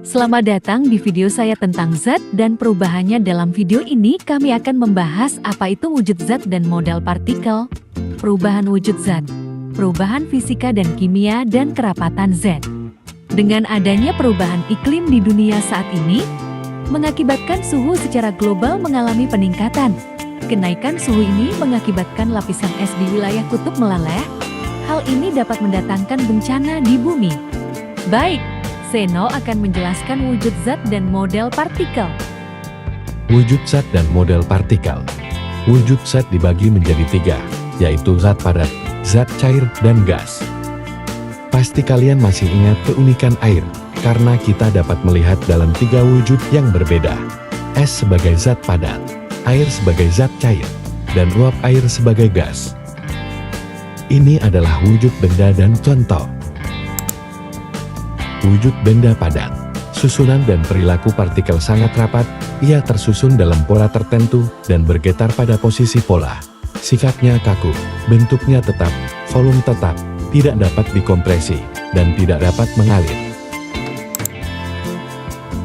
Selamat datang di video saya tentang zat dan perubahannya. Dalam video ini kami akan membahas apa itu wujud zat dan model partikel, perubahan wujud zat, perubahan fisika dan kimia, dan kerapatan zat. Dengan adanya perubahan iklim di dunia saat ini, mengakibatkan suhu secara global mengalami peningkatan. Kenaikan suhu ini mengakibatkan lapisan es di wilayah kutub meleleh. Hal ini dapat mendatangkan bencana di bumi. Baik, Seno akan menjelaskan wujud zat dan model partikel. Wujud zat dan model partikel. Wujud zat dibagi menjadi tiga, yaitu zat padat, zat cair, dan gas. Pasti kalian masih ingat keunikan air, karena kita dapat melihat dalam tiga wujud yang berbeda. Es sebagai zat padat, air sebagai zat cair, dan uap air sebagai gas. Ini adalah wujud benda dan contoh. Wujud benda padat. Susunan dan perilaku partikel sangat rapat, ia tersusun dalam pola tertentu dan bergetar pada posisi pola. Sifatnya kaku, bentuknya tetap, volume tetap, tidak dapat dikompresi, dan tidak dapat mengalir.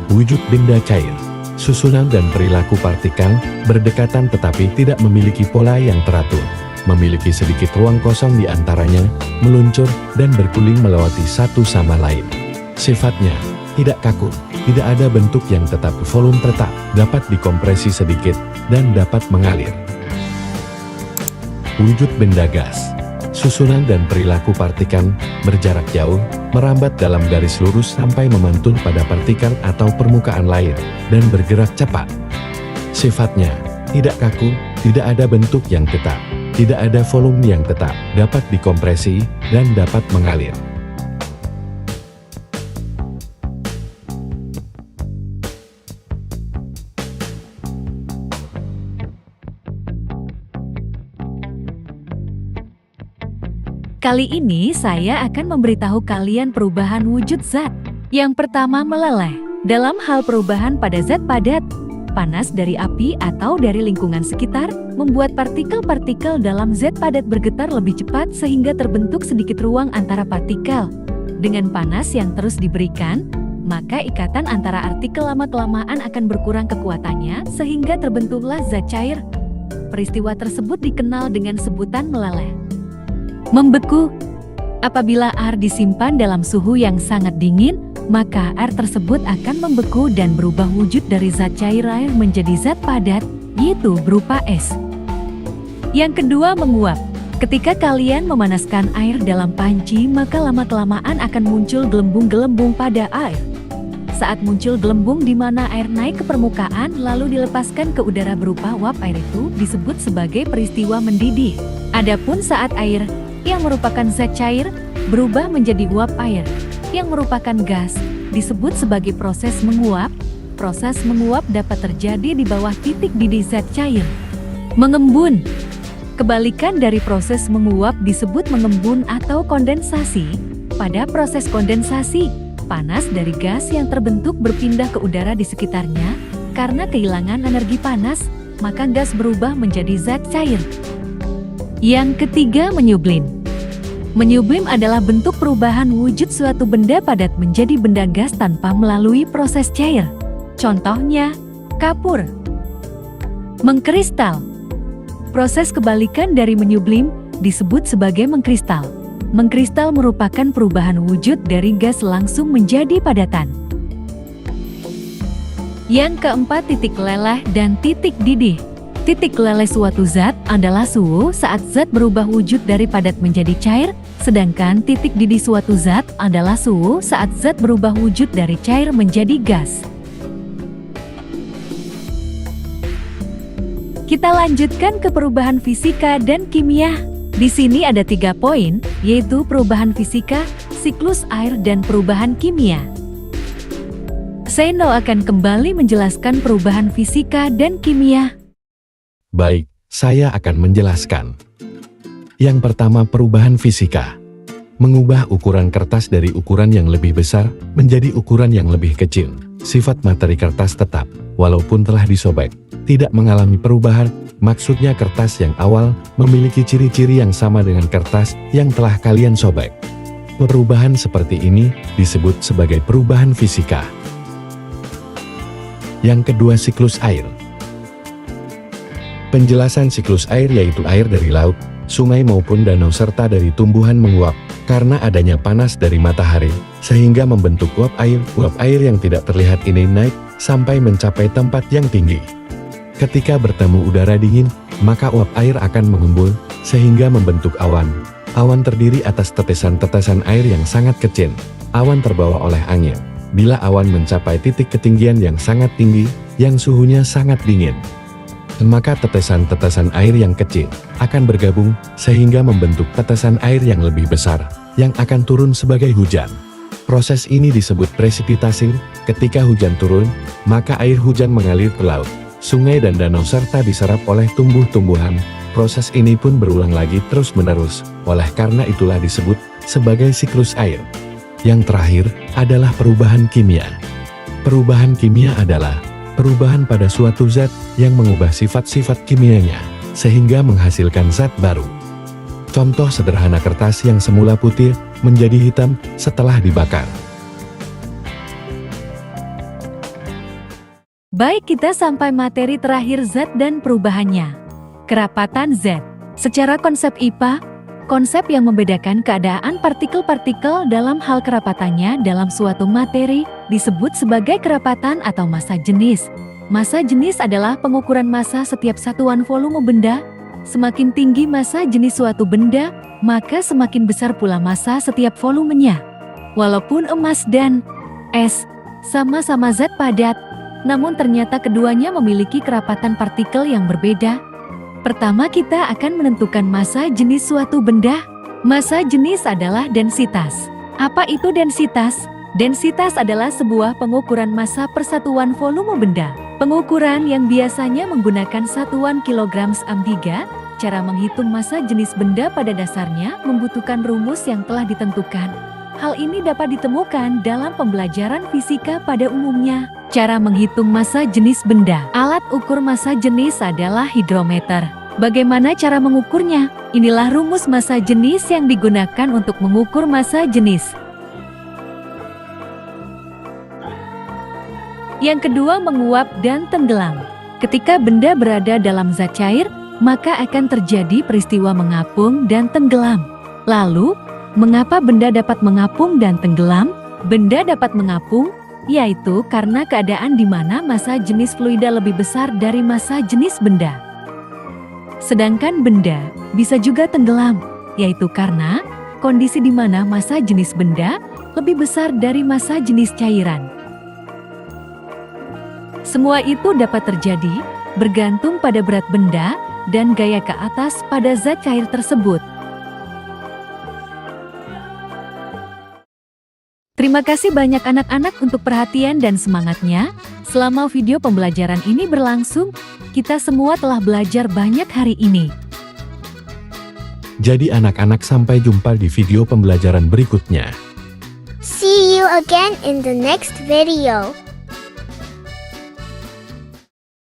Wujud benda cair. Susunan dan perilaku partikel berdekatan tetapi tidak memiliki pola yang teratur, memiliki sedikit ruang kosong di antaranya, meluncur dan berguling melewati satu sama lain. Sifatnya tidak kaku, tidak ada bentuk yang tetap, volume tetap, dapat dikompresi sedikit, dan dapat mengalir. Wujud benda gas. Susunan dan perilaku partikel berjarak jauh, merambat dalam garis lurus sampai memantun pada partikel atau permukaan lain, dan bergerak cepat. Sifatnya tidak kaku, tidak ada bentuk yang tetap, tidak ada volume yang tetap, dapat dikompresi, dan dapat mengalir. Kali ini saya akan memberitahu kalian perubahan wujud zat. Yang pertama, meleleh. Dalam hal perubahan pada zat padat, panas dari api atau dari lingkungan sekitar, membuat partikel-partikel dalam zat padat bergetar lebih cepat sehingga terbentuk sedikit ruang antara partikel. Dengan panas yang terus diberikan, maka ikatan antara artikel lama-kelamaan akan berkurang kekuatannya sehingga terbentuklah zat cair. Peristiwa tersebut dikenal dengan sebutan meleleh. Membeku. Apabila air disimpan dalam suhu yang sangat dingin, maka air tersebut akan membeku dan berubah wujud dari zat cair air menjadi zat padat, yaitu berupa es. Yang kedua, menguap. Ketika kalian memanaskan air dalam panci, maka lama-kelamaan akan muncul gelembung-gelembung pada air. Saat muncul gelembung di mana air naik ke permukaan lalu dilepaskan ke udara berupa uap air, itu disebut sebagai peristiwa mendidih. Adapun saat air yang merupakan zat cair berubah menjadi uap air yang merupakan gas disebut sebagai proses menguap. Proses menguap dapat terjadi di bawah titik didih zat cair. Mengembun. Kebalikan dari proses menguap disebut mengembun atau kondensasi. Pada proses kondensasi, panas dari gas yang terbentuk berpindah ke udara di sekitarnya. Karena kehilangan energi panas, maka gas berubah menjadi zat cair. Yang ketiga, menyublim. Menyublim adalah bentuk perubahan wujud suatu benda padat menjadi benda gas tanpa melalui proses cair. Contohnya, kapur. Mengkristal. Proses kebalikan dari menyublim disebut sebagai mengkristal. Mengkristal merupakan perubahan wujud dari gas langsung menjadi padatan. Yang keempat, titik leleh dan titik didih. Titik leleh suatu zat adalah suhu saat zat berubah wujud dari padat menjadi cair, sedangkan titik didih suatu zat adalah suhu saat zat berubah wujud dari cair menjadi gas. Kita lanjutkan ke perubahan fisika dan kimia. Di sini ada 3 poin, yaitu perubahan fisika, siklus air, dan perubahan kimia. Seno akan kembali menjelaskan perubahan fisika dan kimia. Baik, saya akan menjelaskan. Yang pertama, perubahan fisika. Mengubah ukuran kertas dari ukuran yang lebih besar menjadi ukuran yang lebih kecil. Sifat materi kertas tetap, walaupun telah disobek, tidak mengalami perubahan. Maksudnya kertas yang awal memiliki ciri-ciri yang sama dengan kertas yang telah kalian sobek. Perubahan seperti ini disebut sebagai perubahan fisika. Yang kedua, siklus air. Penjelasan siklus air yaitu air dari laut, sungai maupun danau serta dari tumbuhan menguap karena adanya panas dari matahari, sehingga membentuk uap air. Uap air yang tidak terlihat ini naik sampai mencapai tempat yang tinggi. Ketika bertemu udara dingin, maka uap air akan mengembul, sehingga membentuk awan. Awan terdiri atas tetesan-tetesan air yang sangat kecil. Awan terbawa oleh angin. Bila awan mencapai titik ketinggian yang sangat tinggi, yang suhunya sangat dingin, maka tetesan-tetesan air yang kecil akan bergabung, sehingga membentuk tetesan air yang lebih besar, yang akan turun sebagai hujan. Proses ini disebut presipitasi. Ketika hujan turun, maka air hujan mengalir ke laut, sungai dan danau serta diserap oleh tumbuh-tumbuhan. Proses ini pun berulang lagi terus-menerus, oleh karena itulah disebut sebagai siklus air. Yang terakhir adalah perubahan kimia. Perubahan kimia adalah perubahan pada suatu zat yang mengubah sifat-sifat kimianya, sehingga menghasilkan zat baru. Contoh sederhana, kertas yang semula putih menjadi hitam setelah dibakar. Baik, kita sampai materi terakhir zat dan perubahannya. Kerapatan zat. Secara konsep IPA, konsep yang membedakan keadaan partikel-partikel dalam hal kerapatannya dalam suatu materi disebut sebagai kerapatan atau massa jenis. Massa jenis adalah pengukuran massa setiap satuan volume benda. Semakin tinggi massa jenis suatu benda, maka semakin besar pula massa setiap volumenya. Walaupun emas dan es sama-sama zat padat, namun ternyata keduanya memiliki kerapatan partikel yang berbeda. Pertama, kita akan menentukan massa jenis suatu benda. Massa jenis adalah densitas. Apa itu densitas? Densitas adalah sebuah pengukuran massa per satuan volume benda. Pengukuran yang biasanya menggunakan satuan kilogram/3. Cara menghitung massa jenis benda pada dasarnya membutuhkan rumus yang telah ditentukan. Hal ini dapat ditemukan dalam pembelajaran fisika pada umumnya. Cara menghitung massa jenis benda. Alat ukur massa jenis adalah hidrometer. Bagaimana cara mengukurnya? Inilah rumus massa jenis yang digunakan untuk mengukur massa jenis. Yang kedua, menguap dan tenggelam. Ketika benda berada dalam zat cair, maka akan terjadi peristiwa mengapung dan tenggelam. Lalu, mengapa benda dapat mengapung dan tenggelam? Benda dapat mengapung, yaitu karena keadaan di mana massa jenis fluida lebih besar dari massa jenis benda. Sedangkan benda bisa juga tenggelam, yaitu karena kondisi di mana massa jenis benda lebih besar dari massa jenis cairan. Semua itu dapat terjadi bergantung pada berat benda dan gaya ke atas pada zat cair tersebut. Terima kasih banyak anak-anak untuk perhatian dan semangatnya. Selama video pembelajaran ini berlangsung, kita semua telah belajar banyak hari ini. Jadi anak-anak, sampai jumpa di video pembelajaran berikutnya. See you again in the next video.